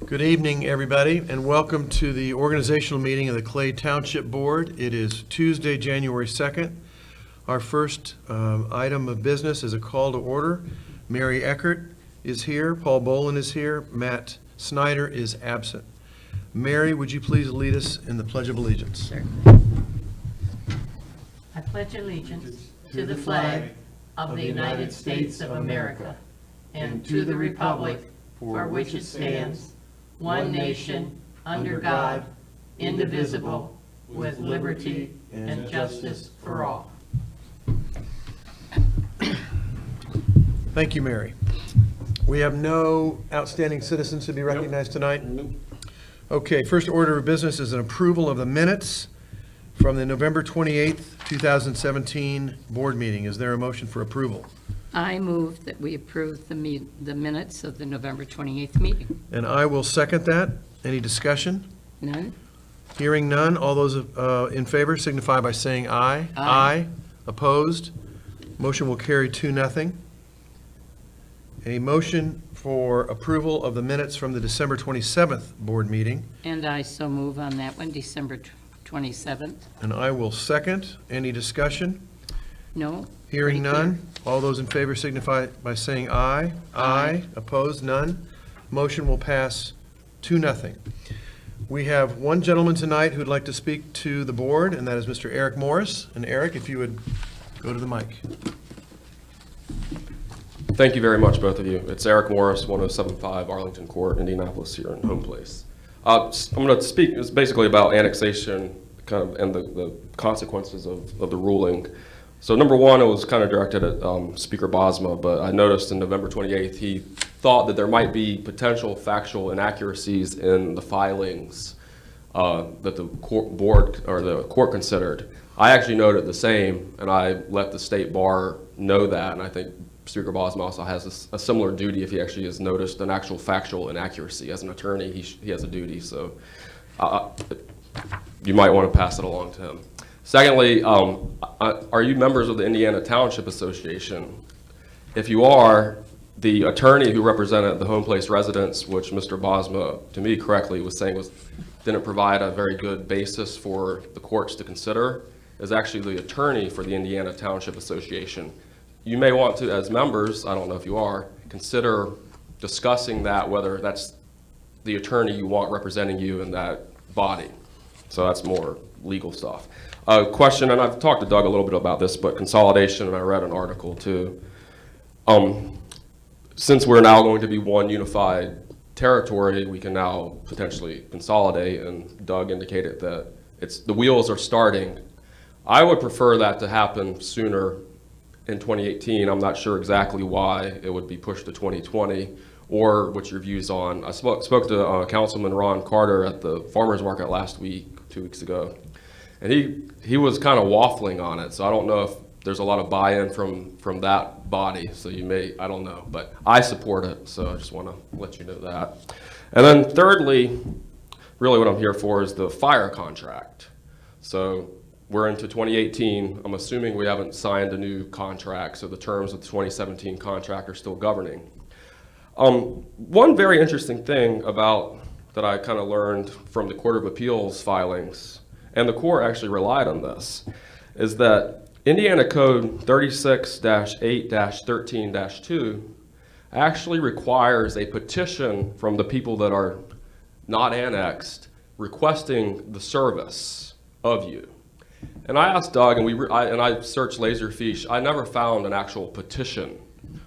Good evening, everybody, and welcome to the organizational meeting of the Clay Township Board. It is Tuesday, January 2nd. Our first item of business is a call to order. Mary Eckert is here, Paul Bolin is here, Matt Snyder is absent. Mary, would you please lead us in the Pledge of Allegiance? Sure. I pledge allegiance to the flag of the United States of America and to the republic for which it stands, one nation, under God, indivisible, with liberty and justice for all. Thank you, Mary. We have no outstanding citizens to be recognized tonight? Okay, first order of business is an approval of the minutes from the November 28th, 2017 board meeting. Is there a motion for approval? I move that we approve the minutes of the November 28th meeting. And I will second that. Any discussion? None? Hearing none, all those in favor signify by saying aye. Aye. Opposed? Motion will carry 2-0. A motion for approval of the minutes from the December 27th board meeting. And I so move on that one, December 27th. And I will second. Any discussion? No? Hearing Pretty clear. none, all those in favor signify by saying aye. Aye. Opposed? None. Motion will pass 2-0. We have one gentleman tonight who'd like to speak to the board, and that is Mr. Eric Morris. And Eric, if you would go to the mic. Thank you very much, both of you. It's Eric Morris, 1075 Arlington Court, Indianapolis, here in home place. I'm going to speak it's basically about annexation kind of and the consequences of the ruling. So number one, it was kind of directed at Speaker Bosma, but I noticed in November 28th, he thought that there might be potential factual inaccuracies in the filings that the court considered. I actually noted the same, and I let the state bar know that, and I think Speaker Bosma also has a similar duty if he actually has noticed an actual factual inaccuracy. As an attorney, he has a duty, so you might want to pass it along to him. Secondly, are you members of the Indiana Township Association? If you are, the attorney who represented the home place residents, which Mr. Bosma, to me correctly, was saying didn't provide a very good basis for the courts to consider, is actually the attorney for the Indiana Township Association. You may want to, as members, I don't know if you are, consider discussing that, whether that's the attorney you want representing you in that body. So that's more legal stuff. Question, and I've talked to Doug a little bit about this, but consolidation, and I read an article too. Since we're now going to be one unified territory, we can now potentially consolidate, and Doug indicated that the wheels are starting. I would prefer that to happen sooner in 2018. I'm not sure exactly why it would be pushed to 2020 or what your views on. I spoke to Councilman Ron Carter at the farmers market last week, 2 weeks ago, and he was kind of waffling on it. So I don't know if there's a lot of buy-in from that body. So I don't know, but I support it. So I just want to let you know that. And then thirdly, really what I'm here for is the fire contract. So we're into 2018. I'm assuming we haven't signed a new contract, so the terms of the 2017 contract are still governing. One very interesting thing that I kind of learned from the Court of Appeals filings, and the court actually relied on this, is that Indiana Code 36-8-13-2 actually requires a petition from the people that are not annexed requesting the service of you. And I asked Doug, and I searched Laserfiche. I never found an actual petition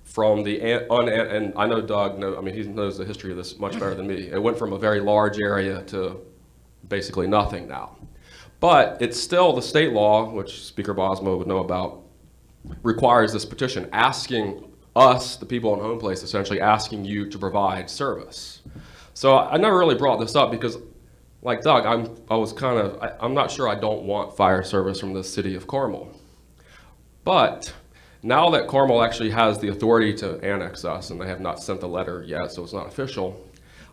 from and I know Doug he knows the history of this much better than me. It went from a very large area to basically nothing now. But it's still the state law, which Speaker Bosma would know about, requires this petition asking us, the people in home place, essentially asking you to provide service. So I never really brought this up because, like Doug, I'm not sure I don't want fire service from the city of Carmel. But now that Carmel actually has the authority to annex us, and they have not sent the letter yet, so it's not official,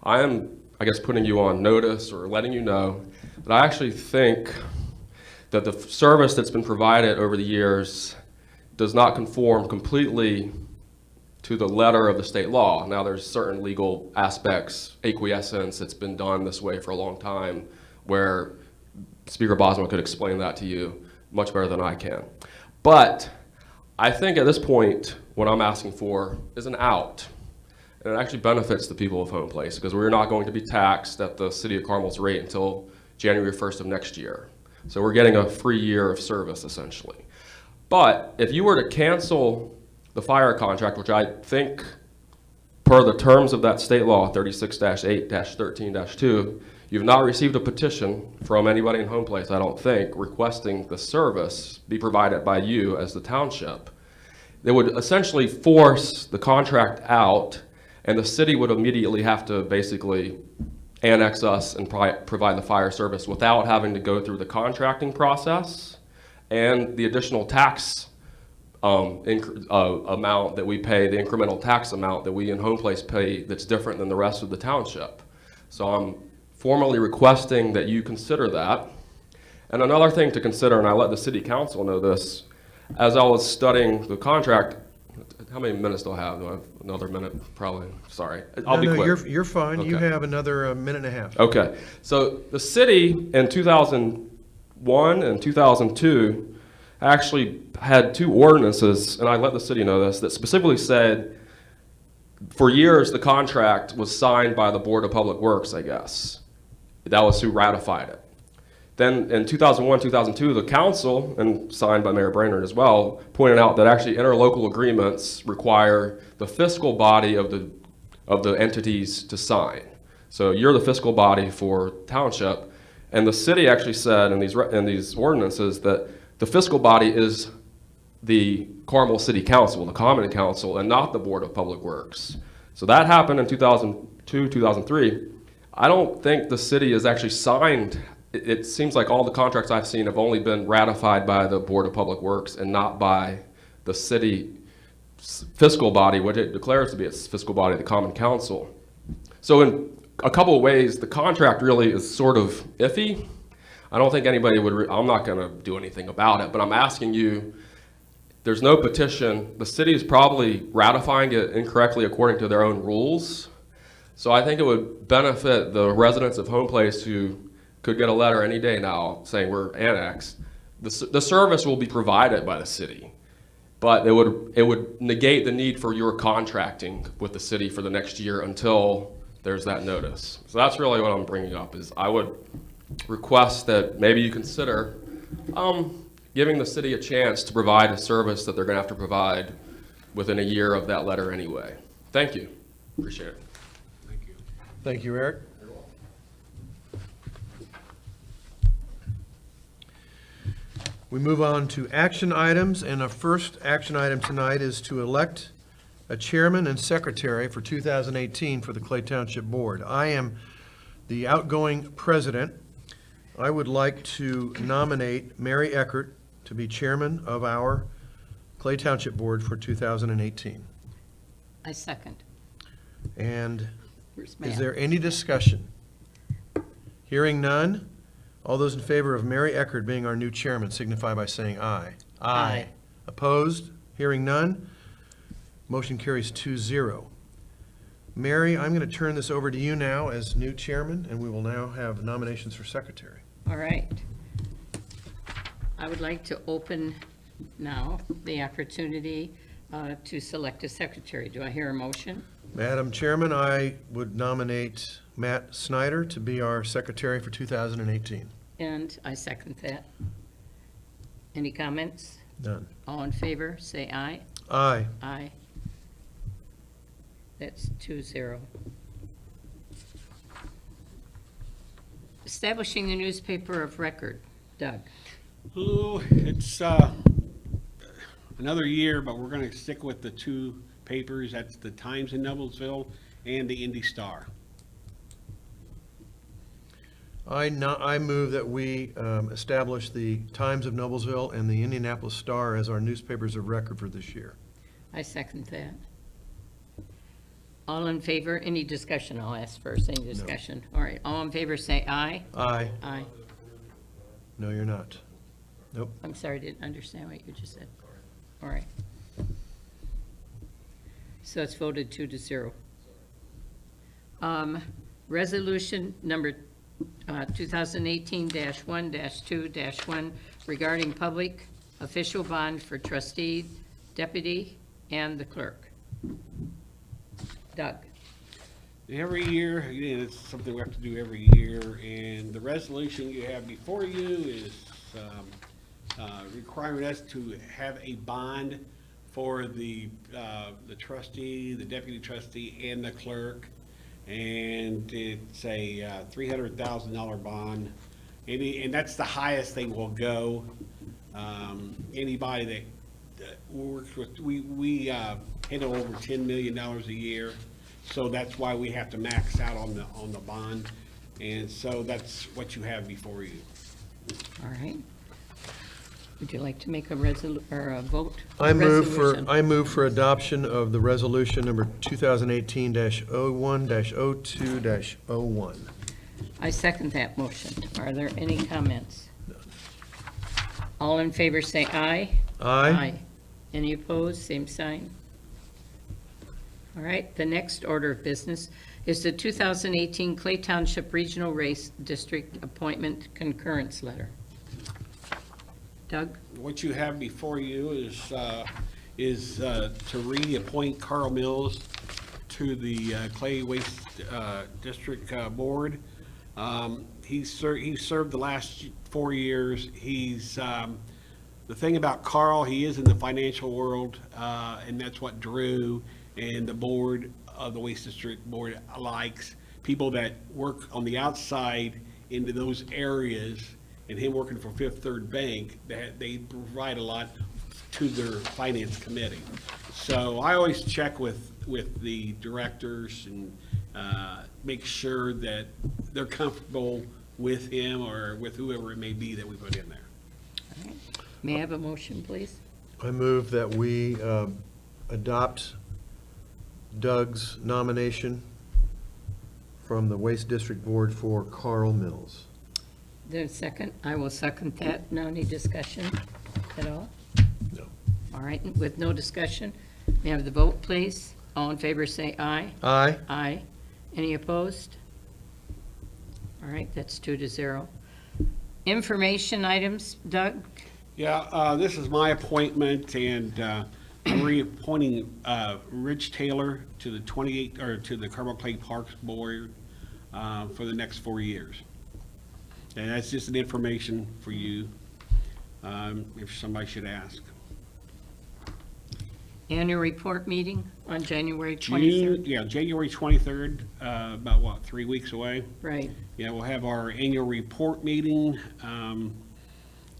I am, I guess, putting you on notice or letting you know that I actually think that the service that's been provided over the years does not conform completely to the letter of the state law. Now, there's certain legal aspects, acquiescence, it's been done this way for a long time, where Speaker Bosma could explain that to you much better than I can. But I think at this point, what I'm asking for is an out. And it actually benefits the people of Home Place, because we're not going to be taxed at the City of Carmel's rate until January 1st of next year. So we're getting a free year of service, essentially. But if you were to cancel the fire contract, which I think, per the terms of that state law, 36-8-13-2, you've not received a petition from anybody in Home Place, I don't think, requesting the service be provided by you as the township. They would essentially force the contract out, and the city would immediately have to basically annex us and provide the fire service without having to go through the contracting process and the additional tax amount that we pay, the incremental tax amount that we in Home Place pay that's different than the rest of the township. So I'm formally requesting that you consider that. And another thing to consider, and I let the city council know this, as I was studying the contract, how many minutes do I have? Do I have another minute? Probably. Sorry. I'll be quick. You're fine. Okay. You have another minute and a half. Okay. So the city in 2001 and 2002 actually had two ordinances, and I let the city know this, that specifically said for years the contract was signed by the Board of Public Works, I guess. That was who ratified it. Then in 2001, 2002, the council, and signed by Mayor Brainerd as well, pointed out that actually interlocal agreements require the fiscal body of the entities to sign. So you're the fiscal body for township, and the city actually said in these ordinances that the fiscal body is the Carmel City Council, the Common Council, and not the Board of Public Works. So that happened in 2002, 2003. I don't think the city has actually signed. It seems like all the contracts I've seen have only been ratified by the Board of Public Works and not by the city fiscal body, which it declares to be its fiscal body, the Common Council. So in a couple of ways, the contract really is sort of iffy. I don't think anybody would, I'm not gonna do anything about it, but I'm asking you, there's no petition. The city is probably ratifying it incorrectly according to their own rules. So I think it would benefit the residents of Home Place who could get a letter any day now saying we're annexed. The service will be provided by the city, but it would negate the need for your contracting with the city for the next year until there's that notice. So that's really what I'm bringing up, is I would request that maybe you consider giving the city a chance to provide a service that they're gonna have to provide within a year of that letter anyway. Thank you, appreciate it. Thank you. Thank you, Eric. We move on to action items, and our first action item tonight is to elect a chairman and secretary for 2018 for the Clay Township Board. I am the outgoing president. I would like to nominate Mary Eckert to be chairman of our Clay Township Board for 2018. I second. And Where's is Matt? there any discussion? Hearing none, all those in favor of Mary Eckert being our new chairman signify by saying aye. Aye. Opposed? Hearing none, motion carries 2-0. Mary, I'm going to turn this over to you now as new chairman, and we will now have nominations for secretary. All right. I would like to open now the opportunity to select a secretary. Do I hear a motion? Madam Chairman, I would nominate Matt Snyder to be our secretary for 2018. And I second that. Any comments? None. All in favor, say aye. Aye. Aye. That's 2-0. Establishing the newspaper of record. Doug? Oh, it's another year, but we're going to stick with the two papers. That's the Times in Noblesville and the Indy Star. I move that we establish the Times of Noblesville and the Indianapolis Star as our newspapers of record for this year. I second that. All in favor? Any discussion? I'll ask first. Any discussion? All right. All in favor, say aye. Aye. Aye. No, you're not. Nope. I'm sorry, I didn't understand what you just said. All right. So it's voted 2-0. Resolution number 2018-1-2-1 regarding public official bond for trustee, deputy, and the clerk. Doug? Every year, again, it's something we have to do every year, and the resolution you have before you is requiring us to have a bond for the trustee, the deputy trustee, and the clerk. And it's a $300,000 bond, and that's the highest they will go. Anybody that works with, we handle over $10 million a year, so that's why we have to max out on the bond, and so that's what you have before you. All right. Would you like to make a vote? I Resolution. move for adoption of the resolution number 2018-01-02-01. I second that motion. Are there any comments? All in favor say aye. Aye. Any opposed, same sign. All right, the next order of business is the 2018 Clay Township Regional Race District Appointment Concurrence Letter. Doug? What you have before you is to reappoint Carl Mills to the Clay Waste District Board. He's served the last 4 years. He's the thing about Carl, he is in the financial world, and that's what Drew and the board of the Waste District Board likes. People that work on the outside into those areas, and him working for Fifth Third Bank, that they provide a lot to their finance committee. So I always check with the directors and make sure that they're comfortable with him or with whoever it may be that we put in there. All right. May I have a motion, please? I move that we adopt Doug's nomination from the Waste District Board for Carl Mills. There's a second. I will second that. Now, any discussion at all? No. All right, with no discussion, may I have the vote, please? All in favor say aye. Aye. Aye. Any opposed? All right, that's 2-0. Information items, Doug? Yeah, this is my appointment, and I'm reappointing Rich Taylor to the Carmel Clay Parks Board for the next 4 years. And that's just an information for you, if somebody should ask. Annual report meeting on January 23rd? Yeah, January 23rd, about what, 3 weeks away? Right. Yeah, we'll have our annual report meeting.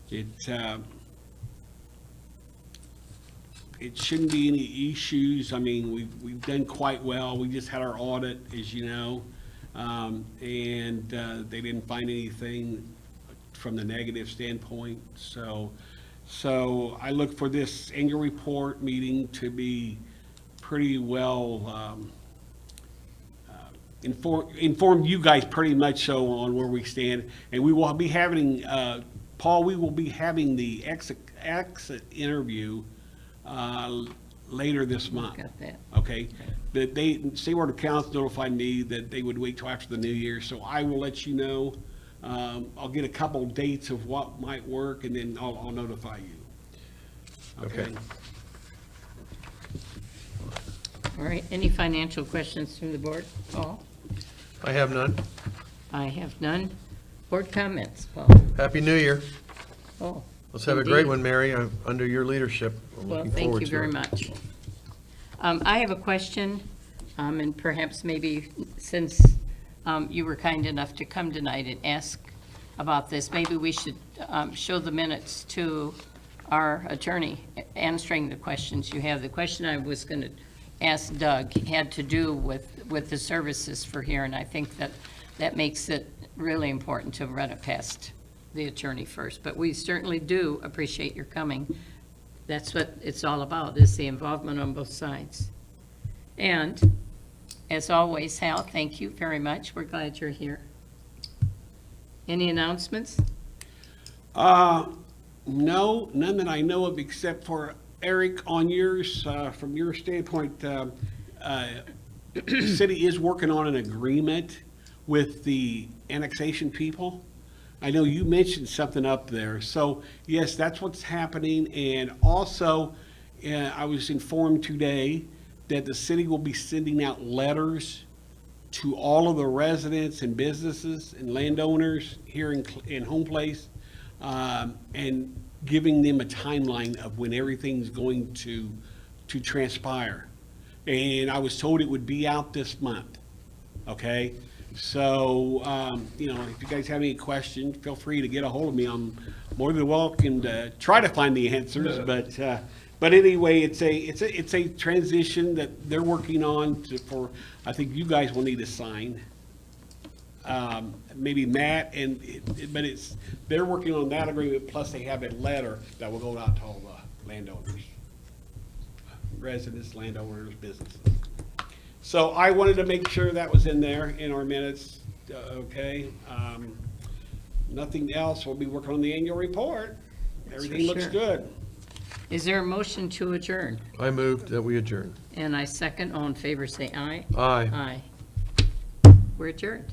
It shouldn't be any issues. I mean, we've done quite well. We just had our audit, as you know, and they didn't find anything from the negative standpoint. So I look for this annual report meeting to be pretty well inform you guys pretty much so on where we stand. And we will be having, Paul, we will be having the exit interview later this month. Got that. Okay? But State Board of Accounts notified me that they would wait till after the new year, so I will let you know. I'll get a couple dates of what might work, and then I'll notify you. Okay. All right, any financial questions from the board? Paul? I have none. I have none. Board comments, Paul? Happy New Year. Oh. Let's have a great Indeed. one, Mary, under your leadership. I'm Well, looking thank forward you to very it. much. I have a question, and perhaps maybe since you were kind enough to come tonight and ask about this, maybe we should show the minutes to our attorney answering the questions you have. The question I was going to ask Doug had to do with the services for here, and I think that makes it really important to run it past the attorney first. But we certainly do appreciate your coming. That's what it's all about, is the involvement on both sides. And as always, Hal, thank you very much. We're glad you're here. Any announcements? No, none that I know of, except for Eric, on yours, from your standpoint, the city is working on an agreement with the annexation people. I know you mentioned something up there. So yes, that's what's happening. And also, I was informed today that the city will be sending out letters to all of the residents and businesses and landowners here in Home Place, and giving them a timeline of when everything's going to transpire. And I was told it would be out this month, okay? So, you know, if you guys have any questions, feel free to get a hold of me. I'm more than welcome to try to find the answers, but anyway, it's a transition that they're working on for, I think you guys will need to sign. Maybe Matt, but they're working on that agreement, plus they have a letter that will go out to all the landowners, residents, landowners, businesses. So I wanted to make sure that was in there in our minutes, okay? Nothing else, we'll be working on the annual report. Everything looks sure. good. Is there a motion to adjourn? I moved that we adjourn. And I second. All in favor, say aye. Aye. Aye. We're adjourned.